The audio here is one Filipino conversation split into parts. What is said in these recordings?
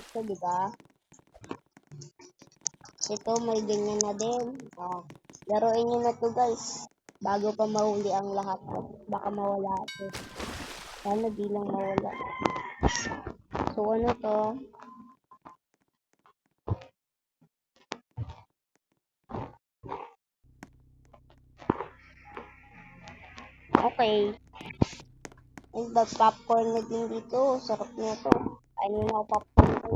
So, di ba? Ito, may ganyan na din. Laruin nyo na to guys. Bago pa mahuli ang lahat. Baka mawala ito. Sana di lang mawala. So, ano to? Okay. Nagpag-popcorn na din dito. Sarap na to. Ano na popcorn ko.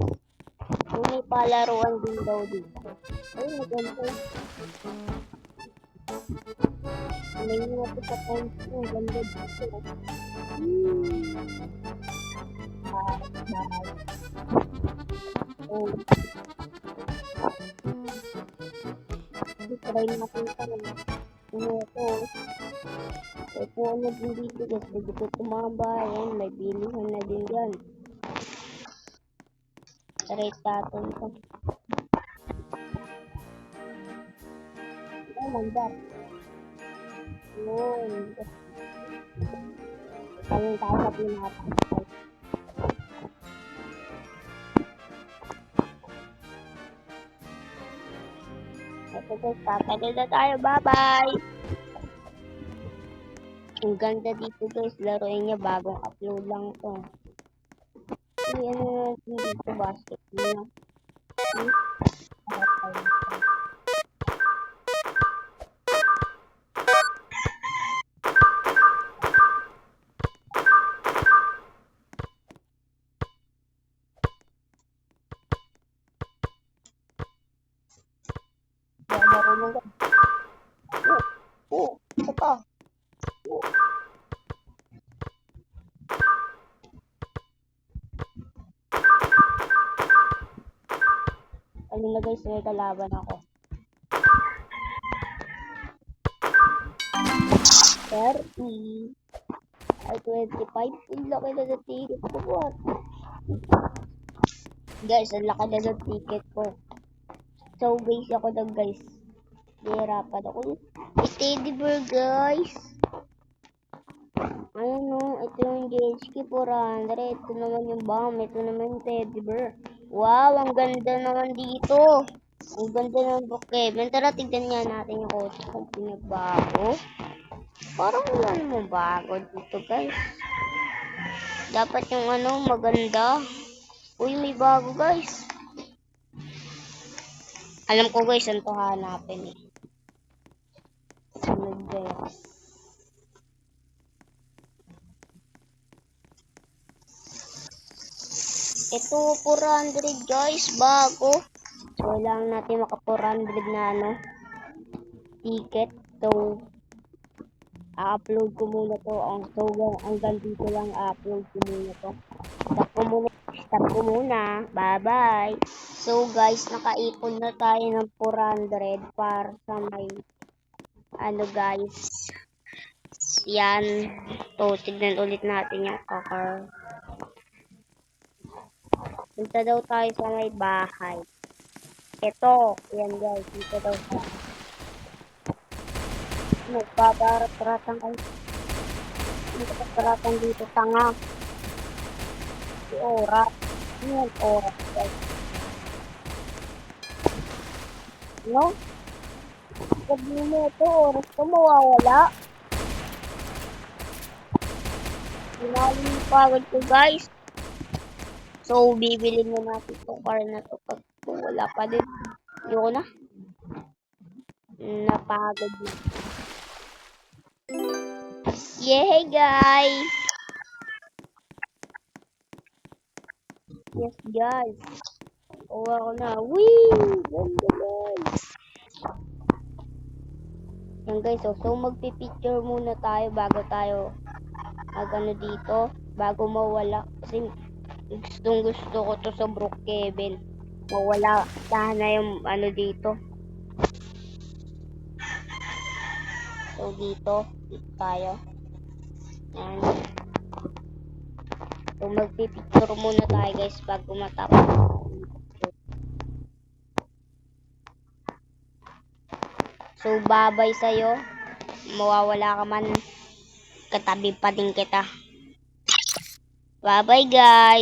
Kung may palaruan din daw dito. Ay, maganda. May nga ito sa points ko. Ganda dito. Oh. Try natin ito. Ano ito? Ito ano din dito. Guys, pwede ko tumamba. Ayan, may bilihan na din yan. Try natin ito. Ay, mandar. Yun. Ayun tayo sa pinata. Ito guys, tatagal na tayo. Bye-bye! Ang ganda dito guys. Laruin niya. Bagong upload lang ito. Ay, ano natin dito? Basket niya. Marunong ka. Ito pa. Ano na guys, may kalaban ako. 30. Ay, 25. Ang laki na ng ticket ko. What? Guys, ang laki na ng ticket ko. So, base ako na guys. Hihirapan ako. Teddy bear guys. Ano, ito yung JHK 400. Ito naman yung bomb. Ito naman yung teddy bear. Wow, ang ganda naman dito. Ang ganda ng Brookhaven. Tara, tignan nga natin yung kotse kung pinagbago. Parang wala naman bago dito guys. Dapat yung ano, maganda. Uy, may bago guys. Alam ko guys, saan to hanapin eh. Sunod guys. Ito, 400 guys, bago. So, kailangan natin maka 400 na ano, ticket. So, upload ko muna to. Hanggang dito lang upload ko muna to. Stop ko muna. Bye-bye. So, guys, nakaipon na tayo ng 400 para sa may, ano guys, yan. To, tignan ulit natin yung kakar. Punta daw tayo sa may bahay. Ito, yan guys, dito daw tayo. Nagpaparat-ratan kayo. Nagpaparat-ratan dito, tanga. Si oras. Yan, oras guys. No? Sabi mo ito, oras ko mawawala. Pinali yung pagod ko guys. So, bibili mo natin itong car na ito pag wala pa din. Yun na. Napagod na. Yay guys! Yes guys. Uwa ko na. Wee! Ganda guys. Yan guys. So magpipicture muna tayo bago tayo ano dito. Bago mawala. Kasi gusto ko to sa Brookhaven. Mawala. Sana yung ano dito. So dito tayo. Yan. So magpipicture muna tayo guys bago matapos. So babay sa'yo. Mawawala ka man. Katabi pa din kita. Bye bye guys.